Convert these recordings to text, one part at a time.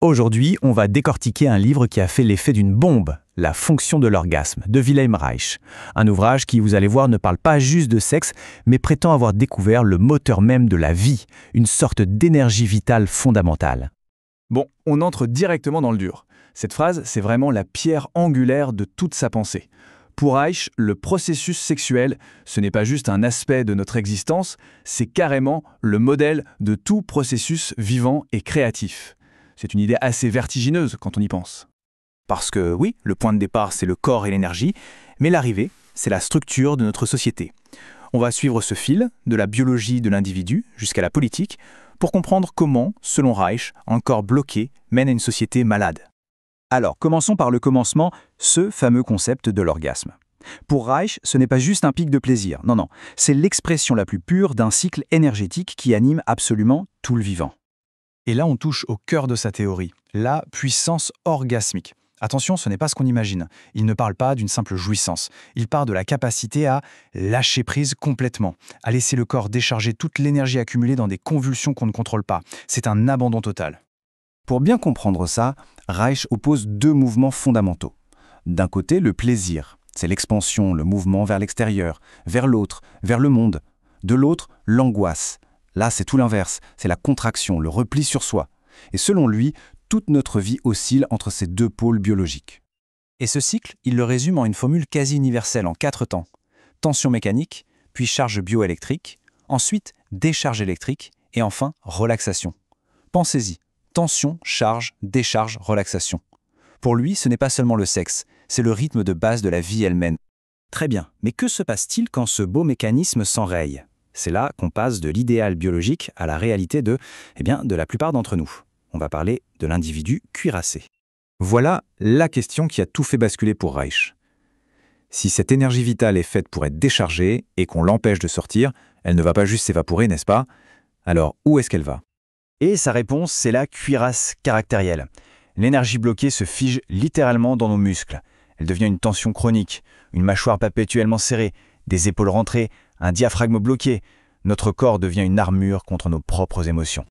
Aujourd'hui, on va décortiquer un livre qui a fait l'effet d'une bombe, La fonction de l'orgasme, de Wilhelm Reich. Un ouvrage qui, vous allez voir, ne parle pas juste de sexe, mais prétend avoir découvert le moteur même de la vie, une sorte d'énergie vitale fondamentale. Bon, on entre directement dans le dur. Cette phrase, c'est vraiment la pierre angulaire de toute sa pensée. Pour Reich, le processus sexuel, ce n'est pas juste un aspect de notre existence, c'est carrément le modèle de tout processus vivant et créatif. C'est une idée assez vertigineuse quand on y pense. Parce que oui, le point de départ, c'est le corps et l'énergie, mais l'arrivée, c'est la structure de notre société. On va suivre ce fil, de la biologie de l'individu jusqu'à la politique, pour comprendre comment, selon Reich, un corps bloqué mène à une société malade. Alors, commençons par le commencement, ce fameux concept de l'orgasme. Pour Reich, ce n'est pas juste un pic de plaisir, non, c'est l'expression la plus pure d'un cycle énergétique qui anime absolument tout le vivant. Et là, on touche au cœur de sa théorie, la puissance orgasmique. Attention, ce n'est pas ce qu'on imagine. Il ne parle pas d'une simple jouissance. Il parle de la capacité à lâcher prise complètement, à laisser le corps décharger toute l'énergie accumulée dans des convulsions qu'on ne contrôle pas. C'est un abandon total. Pour bien comprendre ça, Reich oppose deux mouvements fondamentaux. D'un côté, le plaisir, c'est l'expansion, le mouvement vers l'extérieur, vers l'autre, vers le monde. De l'autre, l'angoisse. Là, c'est tout l'inverse, c'est la contraction, le repli sur soi. Et selon lui, toute notre vie oscille entre ces deux pôles biologiques. Et ce cycle, il le résume en une formule quasi universelle en 4 temps. Tension mécanique, puis charge bioélectrique, ensuite décharge électrique, et enfin relaxation. Pensez-y. Tension, charge, décharge, relaxation. Pour lui, ce n'est pas seulement le sexe, c'est le rythme de base de la vie elle-même. Très bien, mais que se passe-t-il quand ce beau mécanisme s'enraye? C'est là qu'on passe de l'idéal biologique à la réalité de la plupart d'entre nous. On va parler de l'individu cuirassé. Voilà la question qui a tout fait basculer pour Reich. Si cette énergie vitale est faite pour être déchargée et qu'on l'empêche de sortir, elle ne va pas juste s'évaporer, n'est-ce pas? Alors, où est-ce qu'elle va? Et sa réponse, c'est la cuirasse caractérielle. L'énergie bloquée se fige littéralement dans nos muscles. Elle devient une tension chronique, une mâchoire perpétuellement serrée, des épaules rentrées, un diaphragme bloqué. Notre corps devient une armure contre nos propres émotions.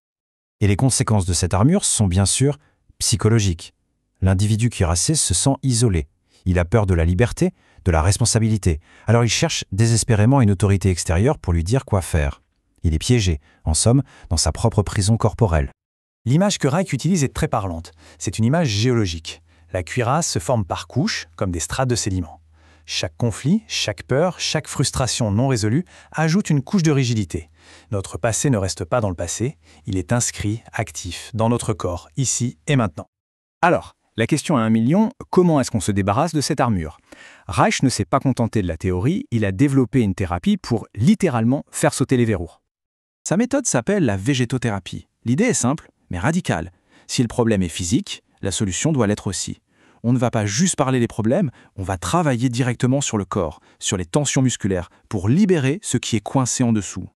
Et les conséquences de cette armure sont bien sûr psychologiques. L'individu cuirassé se sent isolé. Il a peur de la liberté, de la responsabilité. Alors il cherche désespérément une autorité extérieure pour lui dire quoi faire. Il est piégé, en somme, dans sa propre prison corporelle. L'image que Reich utilise est très parlante. C'est une image géologique. La cuirasse se forme par couches, comme des strates de sédiments. Chaque conflit, chaque peur, chaque frustration non résolue ajoute une couche de rigidité. Notre passé ne reste pas dans le passé, il est inscrit, actif, dans notre corps, ici et maintenant. Alors, la question à 1 million, comment est-ce qu'on se débarrasse de cette armure? Reich ne s'est pas contenté de la théorie, il a développé une thérapie pour littéralement faire sauter les verrous. Sa méthode s'appelle la végétothérapie. L'idée est simple, mais radicale. Si le problème est physique, la solution doit l'être aussi. On ne va pas juste parler des problèmes, on va travailler directement sur le corps, sur les tensions musculaires, pour libérer ce qui est coincé en dessous.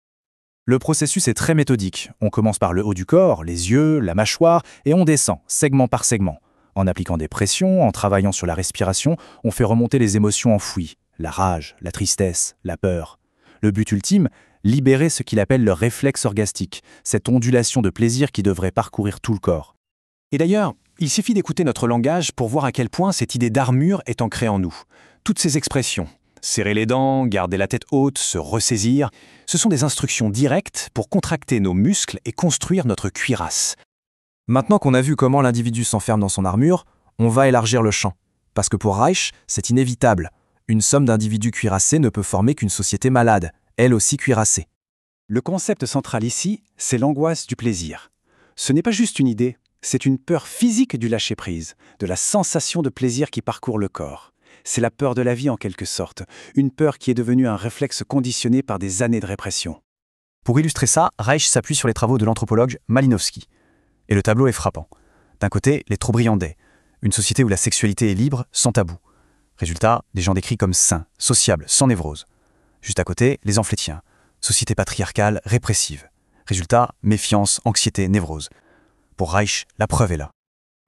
Le processus est très méthodique. On commence par le haut du corps, les yeux, la mâchoire, et on descend, segment par segment. En appliquant des pressions, en travaillant sur la respiration, on fait remonter les émotions enfouies, la rage, la tristesse, la peur. Le but ultime, libérer ce qu'il appelle le réflexe orgastique, cette ondulation de plaisir qui devrait parcourir tout le corps. Et d'ailleurs, il suffit d'écouter notre langage pour voir à quel point cette idée d'armure est ancrée en nous. Toutes ces expressions, serrer les dents, garder la tête haute, se ressaisir, ce sont des instructions directes pour contracter nos muscles et construire notre cuirasse. Maintenant qu'on a vu comment l'individu s'enferme dans son armure, on va élargir le champ. Parce que pour Reich, c'est inévitable. Une somme d'individus cuirassés ne peut former qu'une société malade, elle aussi cuirassée. Le concept central ici, c'est l'angoisse du plaisir. Ce n'est pas juste une idée, c'est une peur physique du lâcher-prise, de la sensation de plaisir qui parcourt le corps. C'est la peur de la vie en quelque sorte, une peur qui est devenue un réflexe conditionné par des années de répression. Pour illustrer ça, Reich s'appuie sur les travaux de l'anthropologue Malinowski. Et le tableau est frappant. D'un côté, les Trobriandais, une société où la sexualité est libre, sans tabou. Résultat, des gens décrits comme sains, sociables, sans névrose. Juste à côté, les Amplétiens, société patriarcale, répressive. Résultat, méfiance, anxiété, névrose. Pour Reich, la preuve est là.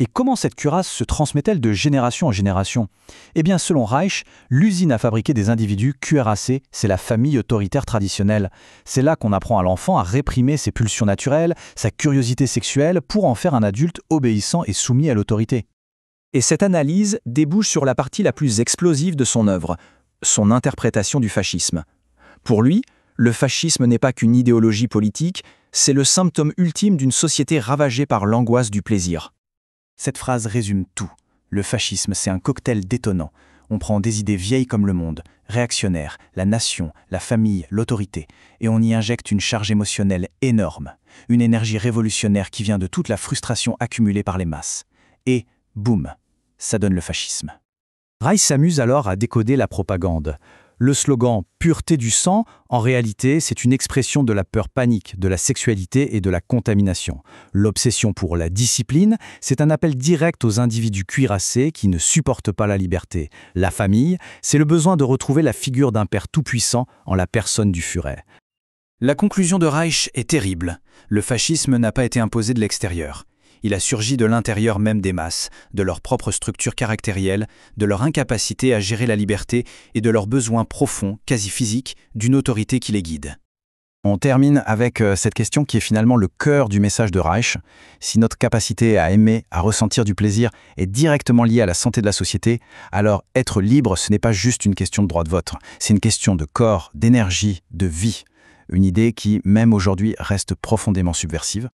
Et comment cette cuirasse se transmet-elle de génération en génération? Eh bien, selon Reich, l'usine à fabriquer des individus cuirassés, c'est la famille autoritaire traditionnelle. C'est là qu'on apprend à l'enfant à réprimer ses pulsions naturelles, sa curiosité sexuelle, pour en faire un adulte obéissant et soumis à l'autorité. Et cette analyse débouche sur la partie la plus explosive de son œuvre, son interprétation du fascisme. Pour lui, le fascisme n'est pas qu'une idéologie politique, c'est le symptôme ultime d'une société ravagée par l'angoisse du plaisir. Cette phrase résume tout. Le fascisme, c'est un cocktail détonnant. On prend des idées vieilles comme le monde, réactionnaires, la nation, la famille, l'autorité, et on y injecte une charge émotionnelle énorme, une énergie révolutionnaire qui vient de toute la frustration accumulée par les masses. Et, boum, ça donne le fascisme. Reich s'amuse alors à décoder la propagande. Le slogan « pureté du sang », en réalité, c'est une expression de la peur panique, de la sexualité et de la contamination. L'obsession pour la discipline, c'est un appel direct aux individus cuirassés qui ne supportent pas la liberté. La famille, c'est le besoin de retrouver la figure d'un père tout-puissant en la personne du Führer. La conclusion de Reich est terrible. Le fascisme n'a pas été imposé de l'extérieur. Il a surgi de l'intérieur même des masses, de leur propre structure caractérielle, de leur incapacité à gérer la liberté et de leur besoin profond, quasi physique, d'une autorité qui les guide. On termine avec cette question qui est finalement le cœur du message de Reich. Si notre capacité à aimer, à ressentir du plaisir est directement liée à la santé de la société, alors être libre, ce n'est pas juste une question de droit de vote, c'est une question de corps, d'énergie, de vie. Une idée qui, même aujourd'hui, reste profondément subversive.